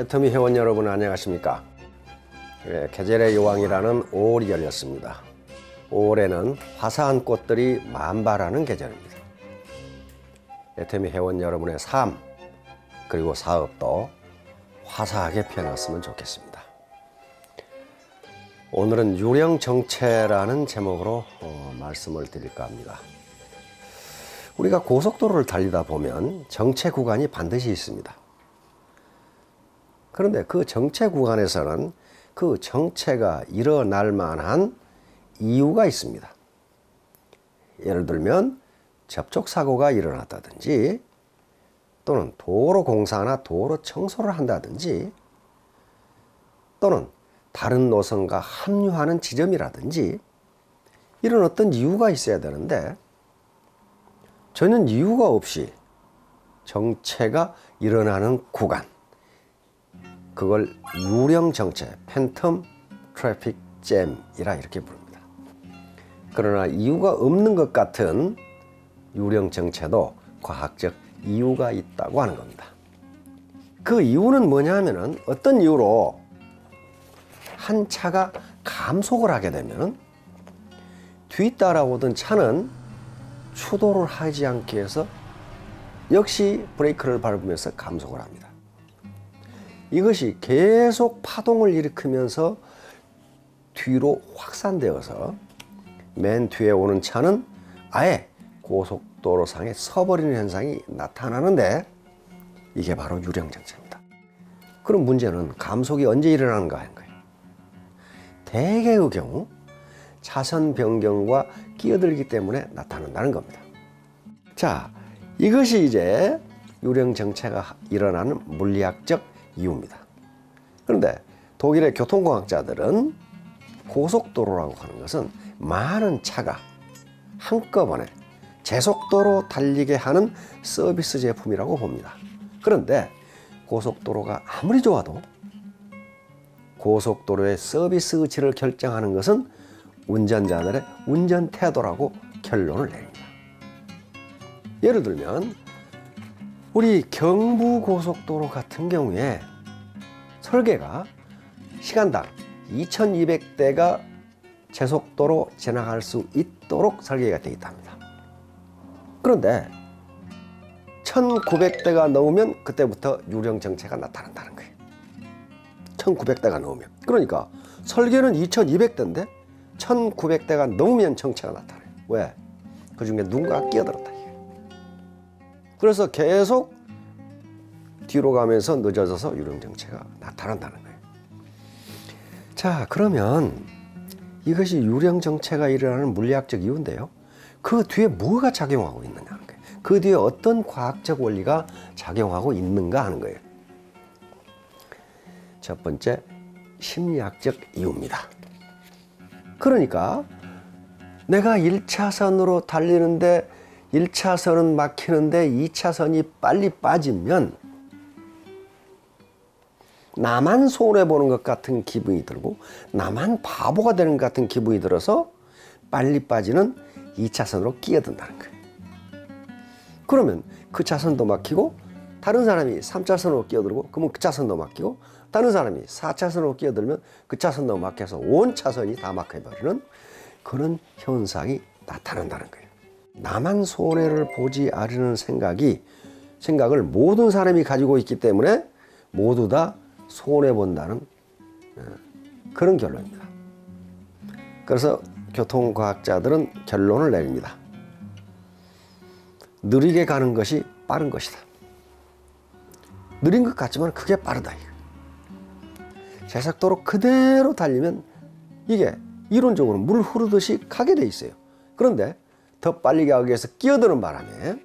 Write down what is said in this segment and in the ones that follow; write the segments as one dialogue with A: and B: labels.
A: 애터미 회원 여러분 안녕하십니까? 계절의 여왕이라는 5월이 열렸습니다. 5월에는 화사한 꽃들이 만발하는 계절입니다. 애터미 회원 여러분의 삶 그리고 사업도 화사하게 펴놨으면 좋겠습니다. 오늘은 유령정체라는 제목으로 말씀을 드릴까 합니다. 우리가 고속도로를 달리다 보면 정체 구간이 반드시 있습니다. 그런데 그 정체 구간에서는 그 정체가 일어날 만한 이유가 있습니다. 예를 들면 접촉사고가 일어났다든지 또는 도로 공사나 도로 청소를 한다든지 또는 다른 노선과 합류하는 지점이라든지 이런 어떤 이유가 있어야 되는데 전혀 이유가 없이 정체가 일어나는 구간, 그걸 유령정체, 팬텀 트래픽 잼이라 이렇게 부릅니다. 그러나 이유가 없는 것 같은 유령정체도 과학적 이유가 있다고 하는 겁니다. 그 이유는 뭐냐 하면은 어떤 이유로 한 차가 감속을 하게 되면 뒤따라오던 차는 추돌을 하지 않기 위해서 역시 브레이크를 밟으면서 감속을 합니다. 이것이 계속 파동을 일으키면서 뒤로 확산되어서 맨 뒤에 오는 차는 아예 고속도로상에 서버리는 현상이 나타나는데 이게 바로 유령정체입니다. 그럼 문제는 감속이 언제 일어나는가 하는 거예요. 대개의 경우 차선 변경과 끼어들기 때문에 나타난다는 겁니다. 자, 이것이 이제 유령정체가 일어나는 물리학적 이유입니다. 그런데 독일의 교통공학자들은 고속도로라고 하는 것은 많은 차가 한꺼번에 제속도로 달리게 하는 서비스 제품이라고 봅니다. 그런데 고속도로가 아무리 좋아도 고속도로의 서비스 의지를 결정하는 것은 운전자들의 운전 태도라고 결론을 내립니다. 예를 들면 우리 경부고속도로 같은 경우에 설계가 시간당 2200대가 제속도로 지나갈 수 있도록 설계가 되어 있답니다. 그런데 1900대가 넘으면 그때부터 유령정체가 나타난다는 거예요. 1900대가 넘으면. 그러니까 설계는 2200대인데 1900대가 넘으면 정체가 나타나요. 왜? 그 중에 누군가 끼어들었다. 그래서 계속 뒤로 가면서 늦어져서 유령정체가 나타난다는 거예요. 자, 그러면 이것이 유령정체가 일어나는 물리학적 이유인데요. 그 뒤에 뭐가 작용하고 있느냐 하는 거예요. 그 뒤에 어떤 과학적 원리가 작용하고 있는가 하는 거예요. 첫 번째, 심리학적 이유입니다. 그러니까 내가 1차선으로 달리는데 1차선은 막히는데 2차선이 빨리 빠지면 나만 손해보는 것 같은 기분이 들고 나만 바보가 되는 것 같은 기분이 들어서 빨리 빠지는 2차선으로 끼어든다는 거예요. 그러면 그 차선도 막히고 다른 사람이 3차선으로 끼어들고 그러면 그 차선도 막히고 다른 사람이 4차선으로 끼어들면 그 차선도 막혀서 온 차선이 다 막혀버리는 그런 현상이 나타난다는 거예요. 나만 손해를 보지 않으려는 생각을 모든 사람이 가지고 있기 때문에 모두 다 손해본다는 그런 결론입니다. 그래서 교통과학자들은 결론을 내립니다. 느리게 가는 것이 빠른 것이다. 느린 것 같지만 그게 빠르다. 제속도로 그대로 달리면 이게 이론적으로 물 흐르듯이 가게 돼 있어요. 그런데 더 빨리 가기 위해서 끼어드는 바람에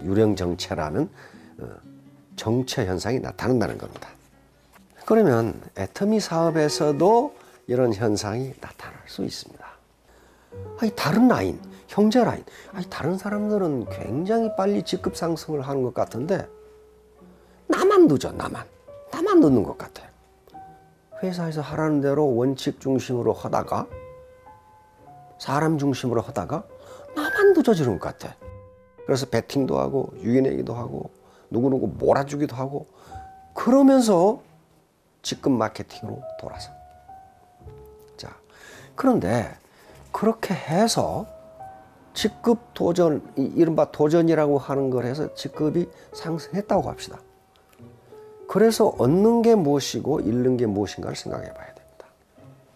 A: 유령정체라는 정체 현상이 나타난다는 겁니다. 그러면 애터미 사업에서도 이런 현상이 나타날 수 있습니다. 아니, 다른 라인, 형제 라인, 아니, 다른 사람들은 굉장히 빨리 직급 상승을 하는 것 같은데 나만 늦어, 나만 늦는 것 같아요. 회사에서 하라는 대로 원칙 중심으로 하다가 사람 중심으로 하다가 나만 늦어지는 것 같아. 그래서 베팅도 하고 유인하기도 하고 누구누구 몰아주기도 하고 그러면서 직급 마케팅으로 돌아서. 자, 그런데 그렇게 해서 직급 도전, 이른바 도전이라고 하는 걸 해서 직급이 상승했다고 합시다. 그래서 얻는 게 무엇이고 잃는 게 무엇인가를 생각해 봐야 됩니다.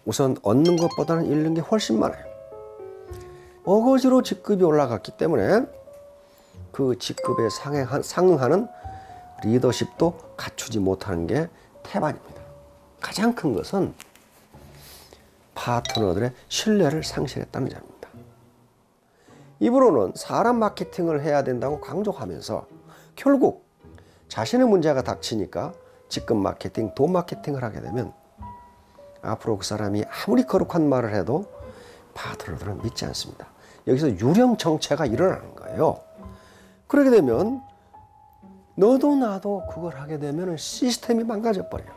A: 우선 얻는 것보다는 잃는 게 훨씬 많아요. 어거지로 직급이 올라갔기 때문에 그 직급에 상응하는 리더십도 갖추지 못하는 게 태반입니다. 가장 큰 것은 파트너들의 신뢰를 상실했다는 점입니다. 입으로는 사람 마케팅을 해야 된다고 강조하면서 결국 자신의 문제가 닥치니까 직급 마케팅, 돈 마케팅을 하게 되면 앞으로 그 사람이 아무리 거룩한 말을 해도 파트너들은 믿지 않습니다. 여기서 유령 정체가 일어나는 거예요. 그러게 되면 너도 나도 그걸 하게 되면 시스템이 망가져 버려요.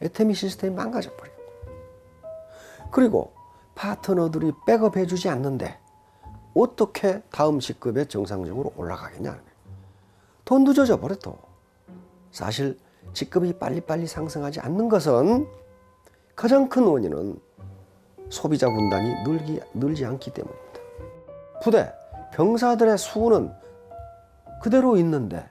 A: 애터미 시스템이 망가져 버려요. 그리고 파트너들이 백업해 주지 않는데 어떻게 다음 직급에 정상적으로 올라가겠냐는 거예요. 더 늦어져 버렸어. 사실 직급이 빨리빨리 상승하지 않는 것은 가장 큰 원인은 소비자 군단이 늘지 않기 때문입니다. 부대, 병사들의 수는 그대로 있는데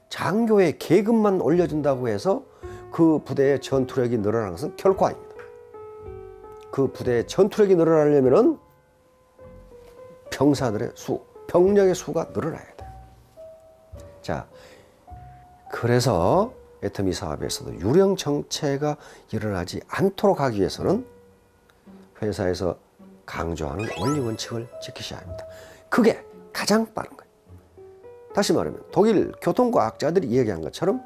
A: 장교의 계급만 올려준다고 해서 그 부대의 전투력이 늘어나는 것은 결코 아닙니다. 그 부대의 전투력이 늘어나려면 병사들의 수, 병력의 수가 늘어나야 돼요. 자, 그래서 애터미 사업에서도 유령 정체가 일어나지 않도록 하기 위해서는 회사에서 강조하는 원리 원칙을 지키셔야 합니다. 그게 가장 빠른 거예요. 다시 말하면 독일 교통과학자들이 이야기한 것처럼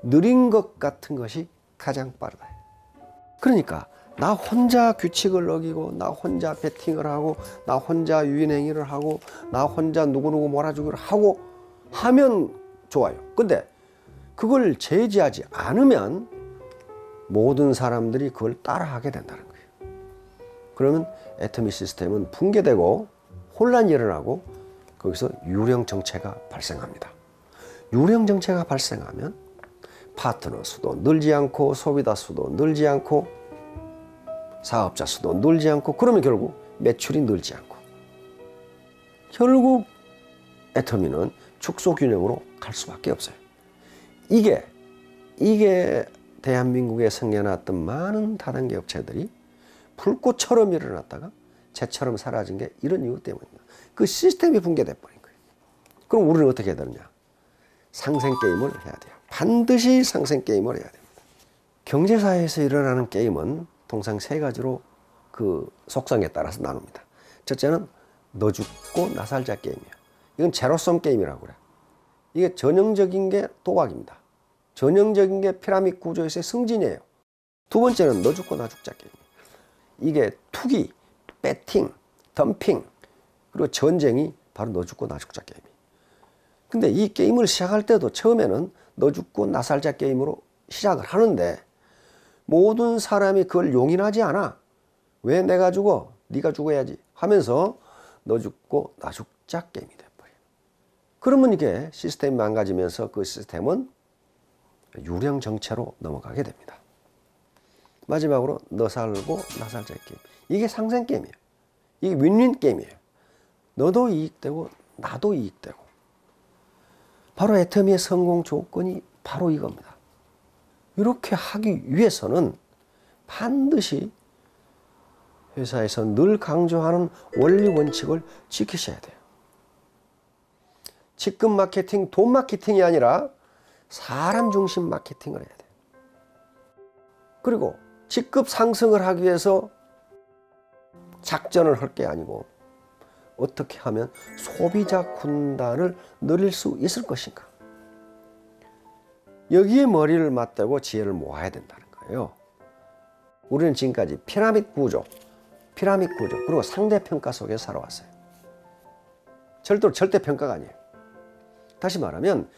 A: 느린 것 같은 것이 가장 빠르다. 그러니까 나 혼자 규칙을 어기고 나 혼자 베팅을 하고 나 혼자 유인행위를 하고 나 혼자 누구누구 몰아주기를 하고 하면 좋아요. 근데 그걸 제지하지 않으면 모든 사람들이 그걸 따라하게 된다는 거예요. 그러면 애터미 시스템은 붕괴되고 혼란이 일어나고 거기서 유령 정체가 발생합니다. 유령 정체가 발생하면 파트너 수도 늘지 않고 소비자 수도 늘지 않고 사업자 수도 늘지 않고 그러면 결국 매출이 늘지 않고 결국 애터미는 축소 균형으로 갈 수밖에 없어요. 이게 대한민국에 생겨났던 많은 다단계 업체들이 불꽃처럼 일어났다가 재처럼 사라진 게 이런 이유 때문입니다. 그 시스템이 붕괴돼 버린 거예요. 그럼 우리는 어떻게 해야 되느냐? 상생 게임을 해야 돼요. 반드시 상생 게임을 해야 됩니다. 경제사회에서 일어나는 게임은 통상 세 가지로 그 속성에 따라서 나눕니다. 첫째는 너 죽고 나 살자 게임이에요. 이건 제로섬 게임이라고 그래요. 이게 전형적인 게 도박입니다. 전형적인 게 피라미드 구조에서의 승진이에요. 두 번째는 너 죽고 나 죽자 게임이에요. 이게 투기, 배팅, 덤핑, 그리고 전쟁이 바로 너 죽고 나 죽자 게임이에요. 근데 이 게임을 시작할 때도 처음에는 너 죽고 나 살자 게임으로 시작을 하는데 모든 사람이 그걸 용인하지 않아. 왜 내가 죽어? 네가 죽어야지 하면서 너 죽고 나 죽자 게임이 돼버려요. 그러면 이게 시스템이 망가지면서 그 시스템은 유령 정체로 넘어가게 됩니다. 마지막으로 너 살고 나 살자 게임. 이게 상생 게임이에요. 이게 윈윈 게임이에요. 너도 이익되고 나도 이익되고. 바로 애터미의 성공 조건이 바로 이겁니다. 이렇게 하기 위해서는 반드시 회사에서 늘 강조하는 원리 원칙을 지키셔야 돼요. 직급 마케팅, 돈 마케팅이 아니라 사람 중심 마케팅을 해야 돼요. 그리고 직급 상승을 하기 위해서 작전을 할 게 아니고 어떻게 하면 소비자 군단을 늘릴 수 있을 것인가. 여기에 머리를 맞대고 지혜를 모아야 된다는 거예요. 우리는 지금까지 피라미드 구조, 그리고 상대평가 속에서 살아왔어요. 절대로 절대평가가 아니에요. 다시 말하면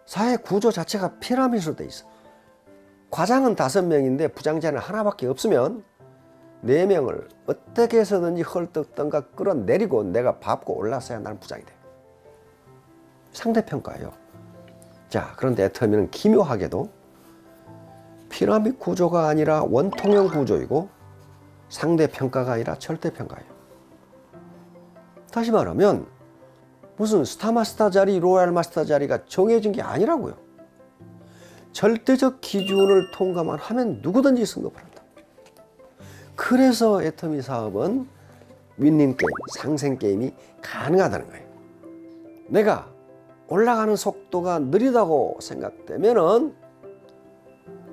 A: 사회 구조 자체가 피라미드로 돼 있어. 과장은 5명인데 부장자는 하나밖에 없으면 4명을 어떻게 해서든지 헐떡던가 끌어내리고 내가 밟고 올라서야 나는 부장이 돼. 상대평가예요. 자, 그런데 애터미는 기묘하게도 피라미드 구조가 아니라 원통형 구조이고 상대평가가 아니라 절대평가예요. 다시 말하면 무슨 스타마스터 자리, 로얄 마스터 자리가 정해진 게 아니라고요. 절대적 기준을 통과만 하면 누구든지 승급을 한다. 그래서 애터미 사업은 윈닝 게임, 상생 게임이 가능하다는 거예요. 내가 올라가는 속도가 느리다고 생각되면은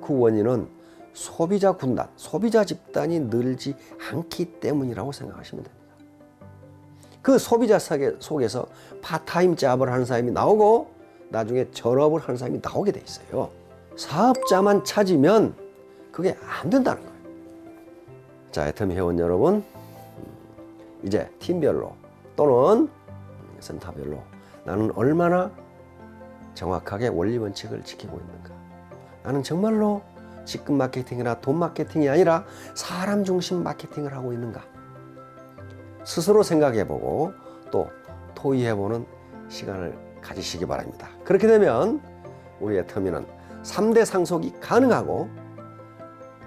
A: 그 원인은 소비자 군단, 소비자 집단이 늘지 않기 때문이라고 생각하시면 됩니다. 그 소비자 속에서 파타임 잡을 하는 사람이 나오고 나중에 전업을 하는 사람이 나오게 돼 있어요. 사업자만 찾으면 그게 안 된다는 거예요. 자, 애터미 회원 여러분, 이제 팀별로 또는 센터별로 나는 얼마나 정확하게 원리 원칙을 지키고 있는가. 나는 정말로 직급 마케팅이나 돈 마케팅이 아니라 사람 중심 마케팅을 하고 있는가. 스스로 생각해보고 또 토의해보는 시간을 가지시기 바랍니다. 그렇게 되면 우리 애터미는 3대 상속이 가능하고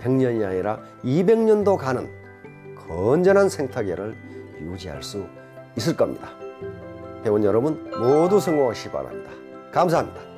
A: 100년이 아니라 200년도 가는 건전한 생태계를 유지할 수 있을 겁니다. 회원 여러분 모두 성공하시기 바랍니다. 감사합니다.